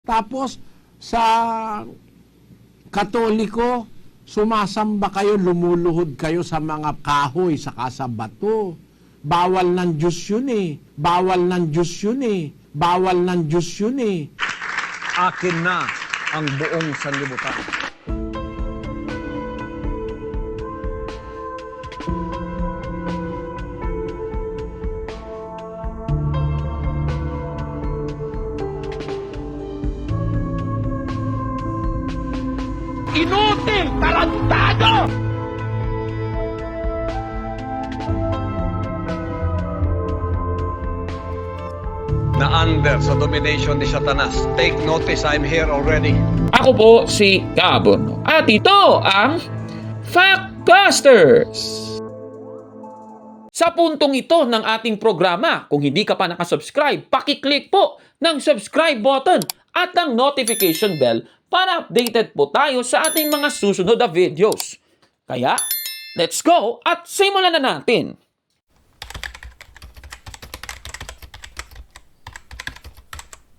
Tapos, sa Katoliko, sumasamba kayo, lumuluhod kayo sa mga kahoy, saka sa bato. Bawal ng Diyos yun eh. Bawal ng Diyos yun eh. Bawal ng Diyos yun eh. Akin na ang buong sanlibutan. Inutil! Tarantado! Na under sa domination ni Satanas. Take notice, I'm here already. Ako po si Gabon. At ito ang Factbusters! Sa puntong ito ng ating programa, kung hindi ka pa nakasubscribe, pakiclick po ng subscribe button at ang notification bell para updated po tayo sa ating mga susunod na videos. Kaya, let's go at simulan na natin!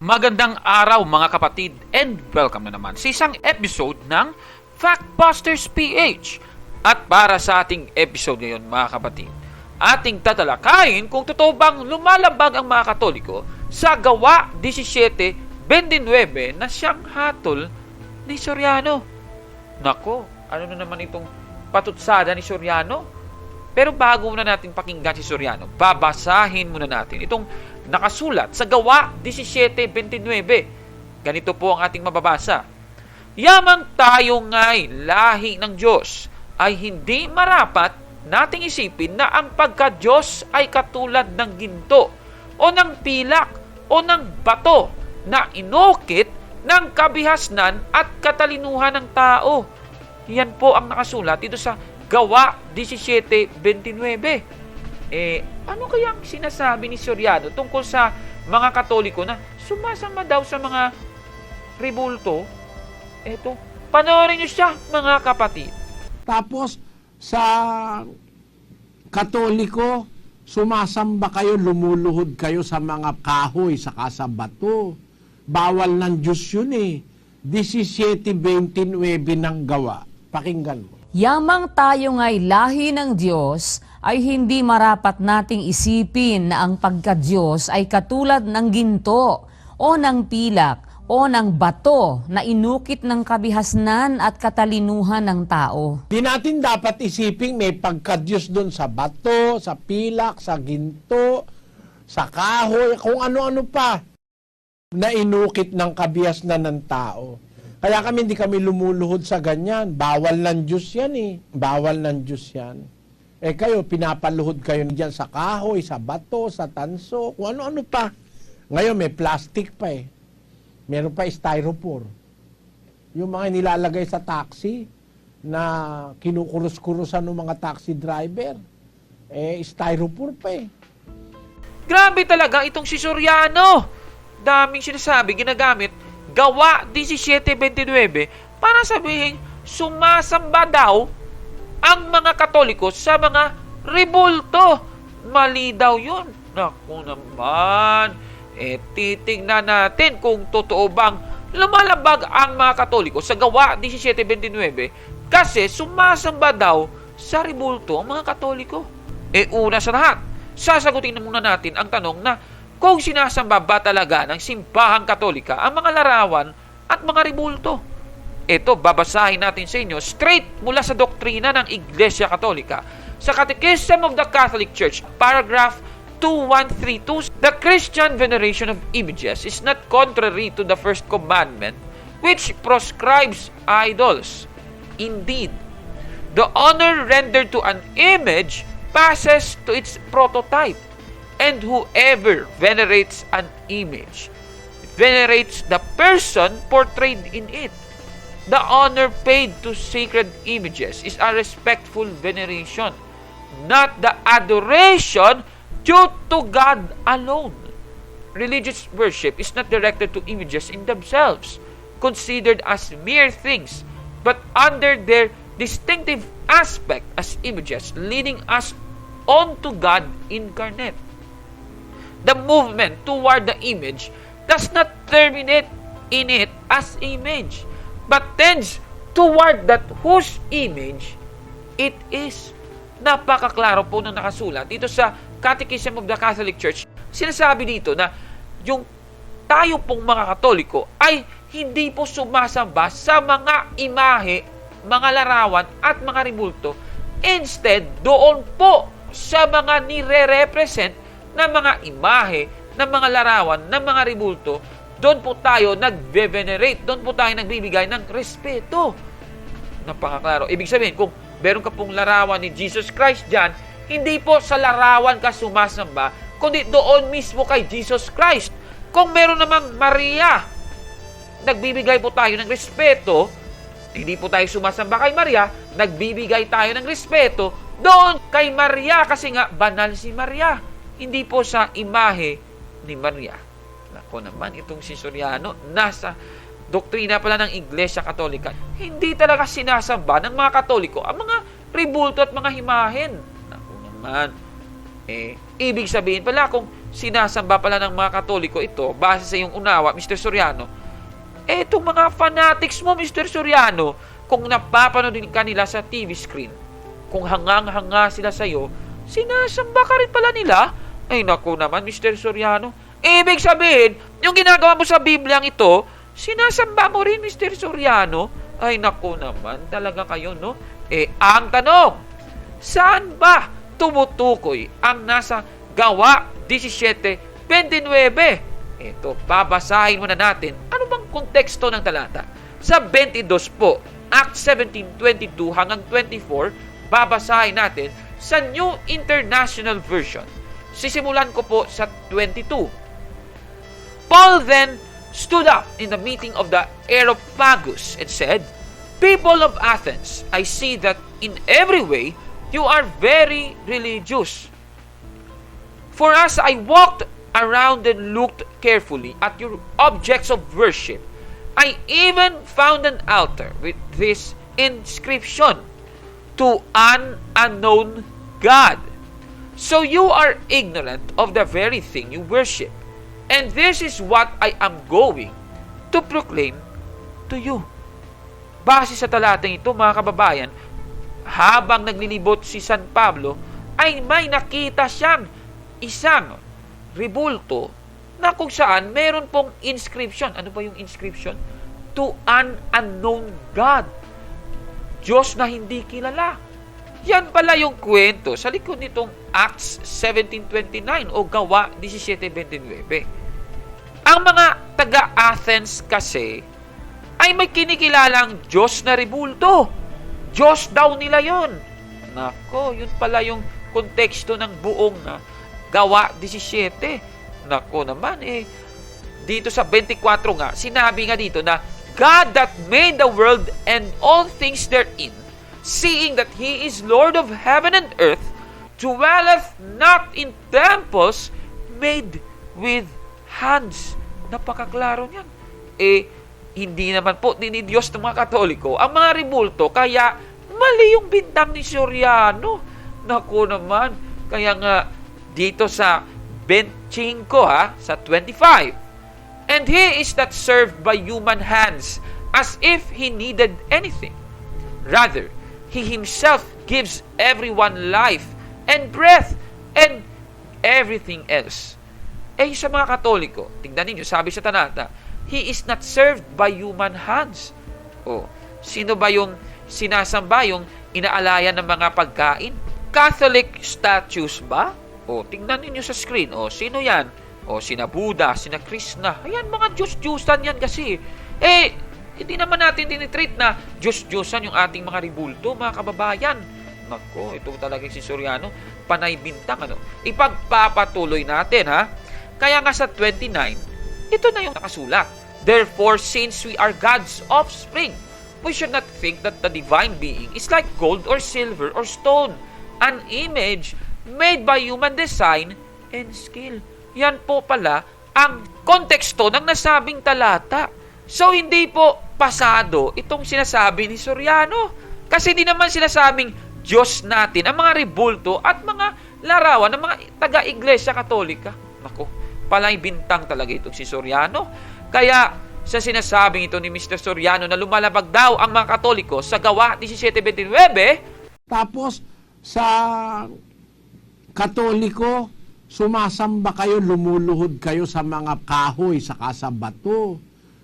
Magandang araw mga kapatid and welcome na naman sa isang episode ng Factbusters PH. At para sa ating episode ngayon mga kapatid, ating tatalakayin kung totoo bang lumalabag ang mga Katoliko sa Gawa 17:29 na siyang hatol ni Soriano. Nako, ano na naman itong patutsada ni Soriano? Pero bago muna natin pakinggan si Soriano, babasahin muna natin itong nakasulat sa Gawa 17:29. Ganito po ang ating mababasa. Yamang tayo nga'y lahi ng Diyos, ay hindi marapat nating isipin na ang pagka-Diyos ay katulad ng ginto o ng pilak o ng bato na inukit ng kabihasnan at katalinuhan ng tao. Yan po ang nakasulat dito sa Gawa 17:29. Ano kayang sinasabi ni Soriano tungkol sa mga Katoliko na sumasama daw sa mga rebulto? Eto, panoorin niyo siya mga kapatid. Tapos, sa Katoliko, sumasamba kayo, lumuluhod kayo sa mga kahoy, saka sa bato. Bawal ng Diyos yun eh. 17:29 ng Gawa. Pakinggan mo. Yamang tayo nga'y lahi ng Diyos, ay hindi marapat nating isipin na ang pagka-Diyos ay katulad ng ginto o ng pilak o ng bato na inukit ng kabihasnan at katalinuhan ng tao. Di natin dapat isiping may pagka-Diyos doon sa bato, sa pilak, sa ginto, sa kahoy, kung ano-ano pa na inukit ng kabihasnan ng tao. Kaya hindi kami lumuluhod sa ganyan. Bawal ng Diyos yan eh. Bawal ng Diyos yan. Kayo, pinapaluhod kayo dyan sa kahoy, sa bato, sa tanso, kung ano-ano pa. Ngayon, may plastic pa eh. Meron pa styrofoam. Yung mga nilalagay sa taxi na kinukurus-kurusan ng mga taxi driver, styrofoam pa eh. Grabe talaga itong si Soriano. Daming sinasabi, ginagamit Gawa 17:29 para sabihin sumasamba daw ang mga Katoliko sa mga rebulto. Mali daw yun. Naku naman. Titignan natin kung totoo bang lumalabag ang mga Katoliko sa Gawa 17:29 kasi sumasamba daw sa rebulto ang mga Katoliko. Una sa lahat, sasagutin na muna natin ang tanong na kung sinasamba ba talaga ng Simbahang Katolika ang mga larawan at mga rebulto. Ito, babasahin natin sa inyo straight mula sa doktrina ng Iglesia Katolika. Sa Catechism of the Catholic Church, paragraph 2132, the Christian veneration of images is not contrary to the first commandment, which proscribes idols. Indeed, the honor rendered to an image passes to its prototype, and whoever venerates an image venerates the person portrayed in it. The honor paid to sacred images is a respectful veneration, not the adoration due to God alone. Religious worship is not directed to images in themselves, considered as mere things, but under their distinctive aspect as images, leading us on to God incarnate. The movement toward the image does not terminate in it as image, but tends toward that whose image it is. Napakaklaro po nung nakasulat dito sa Catechism of the Catholic Church. Sinasabi dito na yung tayo pong mga Katoliko ay hindi po sumasamba sa mga imahe, mga larawan at mga ribulto. Instead, doon po sa mga nire-represent na mga imahe, na mga larawan, na mga ribulto, doon po tayo nag-venerate, doon po tayo nagbibigay ng respeto. Napakaklaro. Ibig sabihin, kung meron ka pong larawan ni Jesus Christ dyan, hindi po sa larawan ka sumasamba, kundi doon mismo kay Jesus Christ. Kung meron namang Maria, nagbibigay po tayo ng respeto, hindi po tayo sumasamba kay Maria, nagbibigay tayo ng respeto doon kay Maria kasi nga banal si Maria. Hindi po sa imahe ni Maria. Ako naman, itong si Soriano, nasa doktrina pala ng Iglesia Katolika. Hindi talaga sinasamba ng mga Katoliko ang mga ribulto at mga himahen. Ako naman, ibig sabihin pala kung sinasamba pala ng mga Katoliko ito, base sa iyong unawa, Mr. Soriano, itong mga fanatics mo, Mr. Soriano, kung napapanood din ka nila sa TV screen, kung hangang-hanga sila sa iyo, sinasamba ka rin pala nila. Ay naku naman, Mr. Soriano. Ibig sabihin, yung ginagawa mo sa Bibliang ito, sinasamba mo rin, Mr. Soriano. Ay naku naman, talaga kayo, no? Ang tanong, saan ba tumutukoy ang nasa Gawa 17:29? Ito, babasahin muna natin. Ano bang konteksto ng talata? Sa 22 po, Acts 17:22 hanggang 24, babasahin natin sa New International Version. Sisimulan ko po sa 22. Paul then stood up in the meeting of the Areopagus and said, "People of Athens, I see that in every way you are very religious. For as I walked around and looked carefully at your objects of worship, I even found an altar with this inscription, to an unknown God. So you are ignorant of the very thing you worship. And this is what I am going to proclaim to you." Base sa talatang ito, mga kababayan, habang naglilibot si San Pablo, ay may nakita siyang isang ribulto na kung saan meron pong inscription. Ano ba yung inscription? To an unknown God. Diyos na hindi kilala. Yan pala yung kwento sa likod nitong Acts 17:29 o Gawa 17:29. Ang mga taga-Athens kasi ay may kinikilalang Diyos na ribulto. Diyos daw nila yon. Nako, yun pala yung konteksto ng buong Gawa 17. Nako naman, dito sa 24 nga, sinabi nga dito na God that made the world and all things therein, seeing that He is Lord of heaven and earth, dwelleth not in temples made with hands. Napakaklaro niyan. Hindi naman po ni Diyos ng mga Katoliko ang mga ribulto, kaya mali yung bintang ni Soriano. Naku naman, kaya nga dito sa 25 sa 25, "And He is not served by human hands as if He needed anything. Rather, He Himself gives everyone life and breath and everything else." Sa mga Katoliko, tingnan ninyo, sabi sa talata, He is not served by human hands. Sino ba yung sinasamba, yung inaalayan ng mga pagkain? Catholic statues ba? Tingnan ninyo sa screen. Sino yan? Sina Buddha, sina Krishna. Ayan, mga Diyos-Diyosan yan kasi. Hindi naman natin tinitreat na Diyos-Diyosan yung ating mga ribulto, mga kababayan. Nako, ito talagang si Soriano, panay bintang. Ipagpapatuloy natin, ha? Kaya nga sa 29, ito na yung nakasulat. "Therefore, since we are God's offspring, we should not think that the divine being is like gold or silver or stone, an image made by human design and skill." Yan po pala ang konteksto ng nasabing talata. So, hindi po pasado itong sinasabi ni Soriano. Kasi hindi naman sinasabing Diyos natin ang mga ribulto at mga larawan ng mga taga-Iglesia Katolika. Naku, palay bintang talaga itong si Soriano. Kaya sa sinasabing ito ni Mr. Soriano na lumalabag daw ang mga Katoliko sa Gawa 17:29. Tapos sa Katoliko, sumasamba kayo, lumuluhod kayo sa mga kahoy, saka sa bato.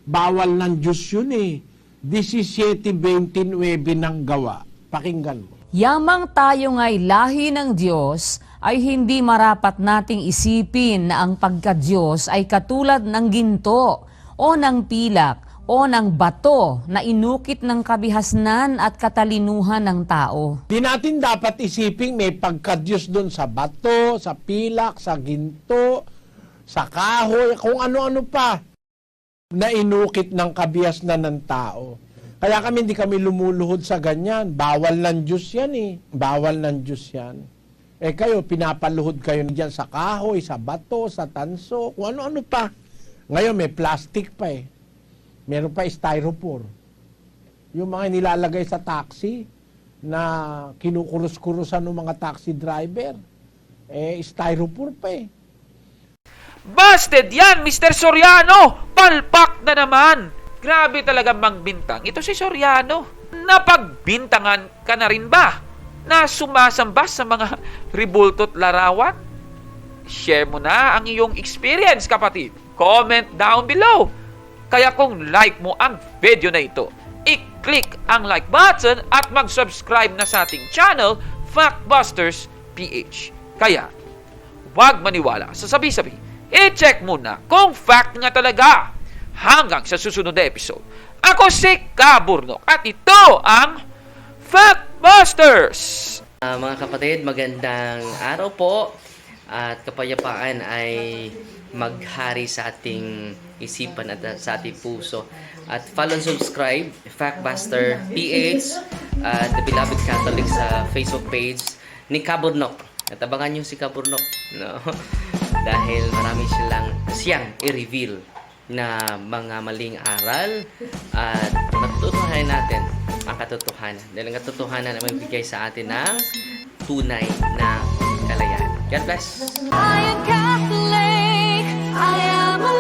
Bawal ng Diyos yun eh. 17:29 ng Gawa. Pakinggan mo. Yamang tayo nga'y lahi ng Diyos, ay hindi marapat nating isipin na ang pagka-Diyos ay katulad ng ginto o ng pilak o ng bato na inukit ng kabihasnan at katalinuhan ng tao. Di natin dapat isiping may pagka-Diyos doon sa bato, sa pilak, sa ginto, sa kahoy, kung ano-ano pa na inukit ng kabihasnan ng tao. Kaya kami, hindi kami lumuluhod sa ganyan. Bawal ng Diyos yan eh. Bawal ng Diyos yan. Eh kayo, pinapaluhod kayo dyan sa kahoy, sa bato, sa tanso, kung ano-ano pa. Ngayon may plastic pa eh. Meron pa styrofoam. Yung mga nilalagay sa taxi na kinukurus-kurusan ng mga taxi driver, eh styrofoam pa eh. Busted yan, Mr. Soriano! Palpak na naman! Grabe talaga mangbintang. Ito si Soriano. Napagbintangan ka na rin ba? Na sumasamba sa mga ribulto't larawan? Share mo na ang iyong experience, kapatid. Comment down below. Kaya kung like mo ang video na ito, i-click ang like button at mag-subscribe na sa ating channel, Factbusters PH. Kaya, huwag maniwala sa sabi-sabi. I-check muna kung fact nga talaga. Hanggang sa susunod na episode. Ako si Kaburnok at ito ang Factbusters! Mga kapatid, magandang araw po at kapayapaan ay maghari sa ating isipan at sa ating puso. At follow and subscribe, Factbuster PH at The Beloved Catholic sa Facebook page ni Kaburnok. At abangan nyo si Kaburnok, no? Dahil marami siyang i-reveal na mga maling aral at matutuhanan natin ang katotohanan. Dahil ang katotohanan ay magbigay sa atin ng tunay na kalayaan. God bless! I am Catholic, I am a